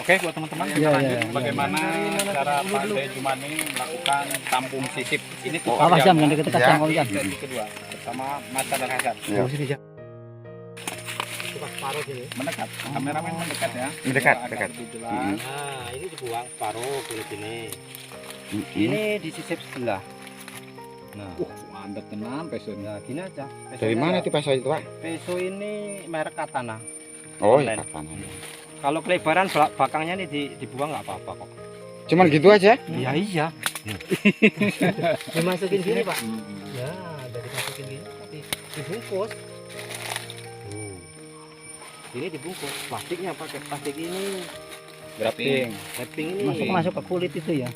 Oke, buat teman-teman kita lanjut bagaimana cara Pak De Jumani melakukan tampung sisip. Ini tuh kedua bersama Mas Sadar Hasan. Mendekat, kameramen mendekat ya. Mendekat. Nah, ini dibuang separuh kulit ini. Ini disisip sebelah. Nah, Mantap tenan pesonya. nah gini aja. Dari mana itu peso itu, Pak? Peso ini merek Katana. Oh, Online. ya katana. Kalau kelebaran belakangnya ini dibuang nggak apa-apa kok. Cuman gitu aja? Iya. Dimasukin gini, Pak. Ya, udah dimasukin gini tapi dibungkus. Ini dibungkus. Plastiknya pakai plastik ini. Wrapping. Wrapping ini. Masuk ke kulit itu ya.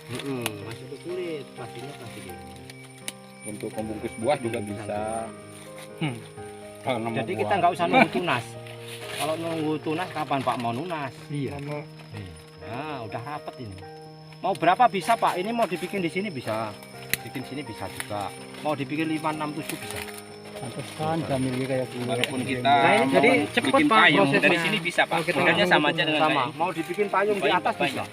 Masuk ke kulit. Plastiknya plastik ini. Untuk membungkus buah juga bisa. Kalau nemu Jadi buah. kita nggak usah nunggu tunas. Kalau nunggu tunas kapan Pak mau nunas? Iya. Nah, udah rapet ini. Mau berapa bisa Pak? Ini mau dibikin di sini bisa. Bikin sini bisa juga. Mau dibikin 5, 6, 7 bisa. Pantesan jamilnya kayak gini. Walaupun kita Nah, ini mau jadi cepet, bikin Pak, payung prosesnya. dari sini bisa Pak. Kita Kerjanya sama aja dengan sama. kayak Mau dibikin payung di atas bisa.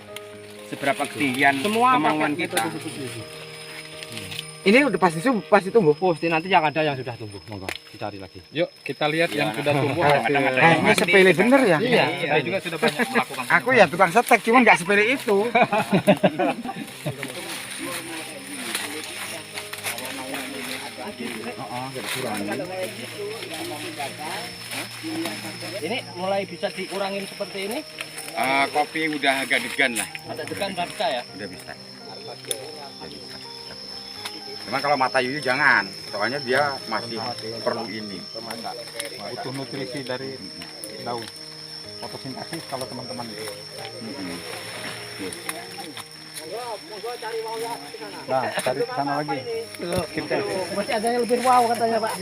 seberapa ketinggian Semua kemauan pakai kita. metode seperti itu. Ini udah pasti tumbuh. Pasti nanti yang ada yang sudah tumbuh. Monggo dicari lagi. Yuk kita lihat yang sudah tumbuh. Kadang-kadang ini sepele bener ya? Iya, saya juga sudah banyak melakukan. Aku ya tukang setek, cuman nggak sepele itu. Ini mulai bisa dikurangin seperti ini. Kopi udah agak degan lah. Ada degan nggak bisa ya? Udah bisa. Cuma kalau mata yuyu jangan, soalnya dia masih perlu ini. Butuh nutrisi dari daun. Fotosintesis kalau teman-teman itu. Nah, cari ke sana lagi. Kita Masih ada yang lebih wow katanya Pak.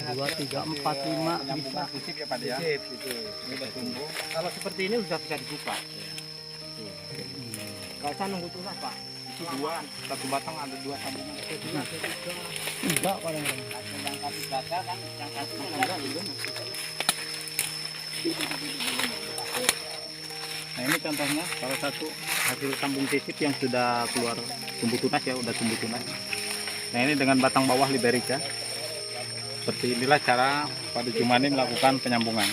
2, 3, 4, 5 bisa. sisip ya Pak ya. Ini udah tumbuh. Kalau seperti ini sudah bisa dibuka. Nggak usah nunggu tunas Pak. Itu dua, satu batang ada 2 sambungan. Enggak paling. Yang satu gagal kan, yang satu enggak juga. Nah ini contohnya salah satu hasil sambung sisip yang sudah keluar tumbuh tunas ya, udah tumbuh tunas. Nah ini dengan batang bawah liberica. Seperti inilah cara Pak De Jumani melakukan penyambungan.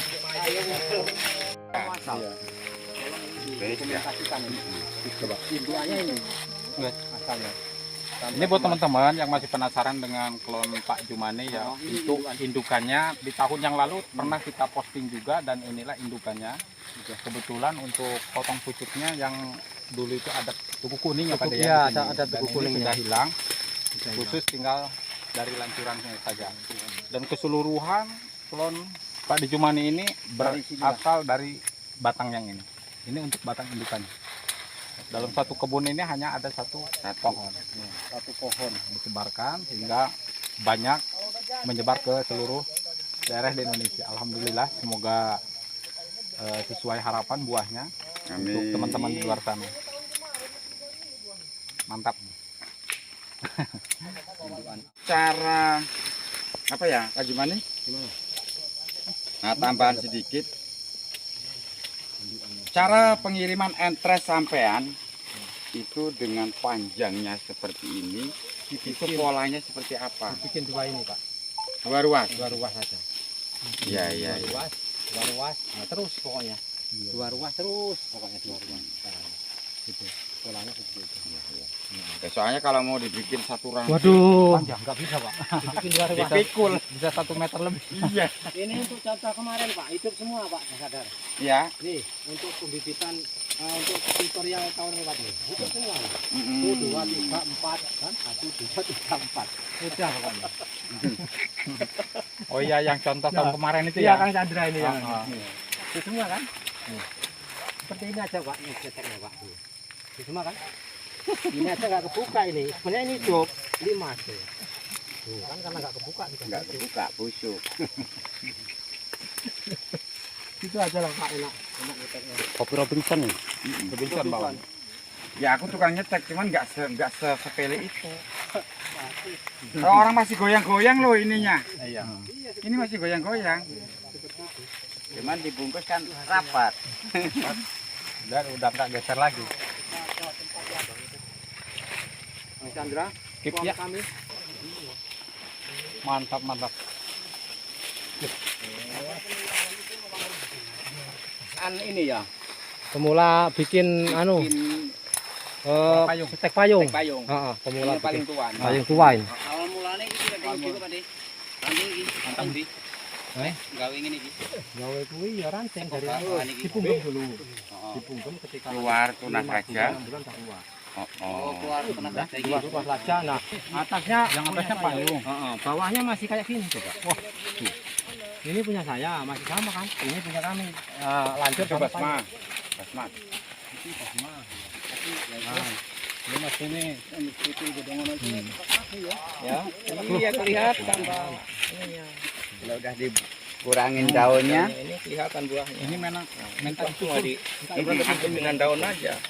Ini buat teman-teman yang masih penasaran dengan klon Pak Jumani ya, untuk indukannya di tahun yang lalu pernah kita posting juga, dan inilah indukannya. Kebetulan untuk potong pucuknya yang dulu itu ada tuku kuning ya Pak De, Ya, di sini. ada Dan tuku ini kuningnya. sudah hilang, khusus tinggal dari lancurannya saja. Dan keseluruhan klon Pak De Jumani ini berasal dari batang yang ini. Ini untuk batang indukannya. Dalam satu kebun ini hanya ada satu pohon. Satu pohon disebarkan sehingga banyak menyebar ke seluruh daerah di Indonesia. Alhamdulillah, semoga sesuai harapan buahnya untuk teman-teman di luar sana. Mantap. Cara apa ya, Pak Jumani? Gimana? Nah, tambahan sedikit. Cara pengiriman entres sampean itu dengan panjangnya seperti ini, itu polanya seperti apa? Bikin dua ini Pak. 2 ruas. 2 ruas saja. Iya. 2 ruas. Nah, terus pokoknya. 2 ruas terus pokoknya 2 ruas. Gitu. polanya seperti itu. Ya, soalnya kalau mau dibikin satu rangkaian Waduh. Panjang nggak bisa pak. Bikin luar biasa. dipikul. Bisa 1 meter lebih. Iya. Ini untuk contoh kemarin Pak, hidup semua Pak, sadar. Ya. Nih, untuk pembibitan untuk tutorial tahun lewat nih, hidup semua. Mm-mm. 1, 2, 3, 4 kan? 1, 2, 3, 4. Mudah pokoknya. Oh iya yang contoh tahun kemarin itu Iya ya. Kang Chandra ini yang. Ah, ah. Itu semua kan? Seperti ini aja Pak, ini ceteknya Pak. Itu semua kan? Ini aja nggak kebuka ini. Sebenarnya ini hidup 5 tuh. Tuh kan karena nggak kebuka nih. Nggak kebuka, busuk. Itu aja lah Pak, enak nyeteknya. Kopi Robinson nih. Robinson bawang. Ya aku tukang nyetek, cuman nggak sepele itu. Kalau orang masih goyang-goyang loh ininya. Iya. Ini masih goyang-goyang. Cuman dibungkus kan rapat. Dan udah nggak geser lagi. Kang Chandra, Keep tuang ya. kami. Mantap mantap. Ini ya. Pemula bikin anu Payung. stek payung. Payung. Heeh, pemula Ini paling bikin tua. payung tua ini. Awal mulanya iki tidak kayak gitu Pak. Nanti iki mantap di. Gawe ngene iki. Gawe kuwi ya ranceng dari Ini dipungkem dulu. Dipungkem ketika Keluar tunas 5 saja. bulan tak keluar. Oh. keluar kena saja iki. Keluar pas laja. Nah, atasnya Yang atasnya payung. Heeh, bawahnya masih kayak gini coba. Wah, tuh. Ini punya saya, masih sama kan? Ini punya kami. Lanjut Coba sama Basma. Ini mas ini. ya. Iya kelihatan, Bang. Kalau udah dikurangin daunnya, Ini kelihatan buahnya. Ini memang mental Cuma diambil dengan daun aja.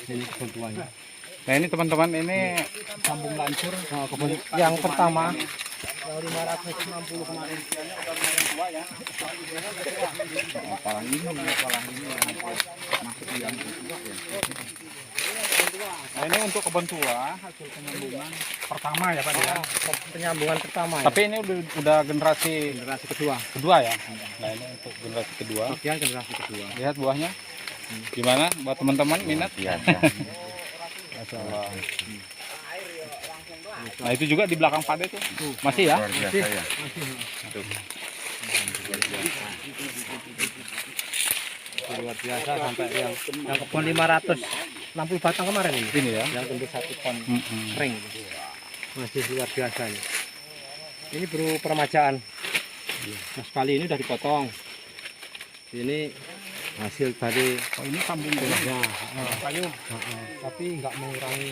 ini kebutuhannya. Nah ini teman-teman ini sambung lancur. Yang pertama Yang 560 kemarin. apalah ini. Nah ini untuk kebun tua hasil penyambungan pertama ya Pak ya. penyambungan pertama ya. Tapi ini udah generasi Generasi kedua. kedua ya. Nah ini untuk generasi kedua. Bagian generasi kedua. Lihat buahnya. Gimana buat teman-teman minat? Biasa. Masya Allah. Nah itu juga di belakang pade tuh. Masih ya? Luar biasa ya. Luar biasa sampai yang kebun 560 batang kemarin ini. Ini ya. Yang untuk 1 ton Mm-mm. kering. Masih luar biasa ini. Ini baru peremajaan. Nah, sekali ini udah dipotong. Ini hasil dari Oh ini sambung buahnya. kayu. Tapi nggak mengurangi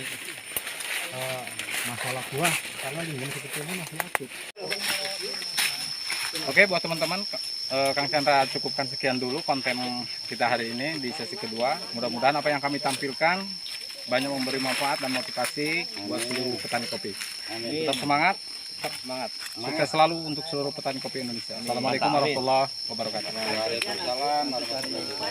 masalah buah karena lingkungan seperti ini masih aktif. Oke buat teman-teman, Kang Chandra cukupkan sekian dulu konten kita hari ini di sesi kedua. Mudah-mudahan apa yang kami tampilkan banyak memberi manfaat dan motivasi buat seluruh petani kopi. Tetap semangat, tetap semangat. Sukses selalu untuk seluruh petani kopi Indonesia. Assalamualaikum warahmatullahi wabarakatuh. Waalaikumsalam warahmatullahi wabarakatuh.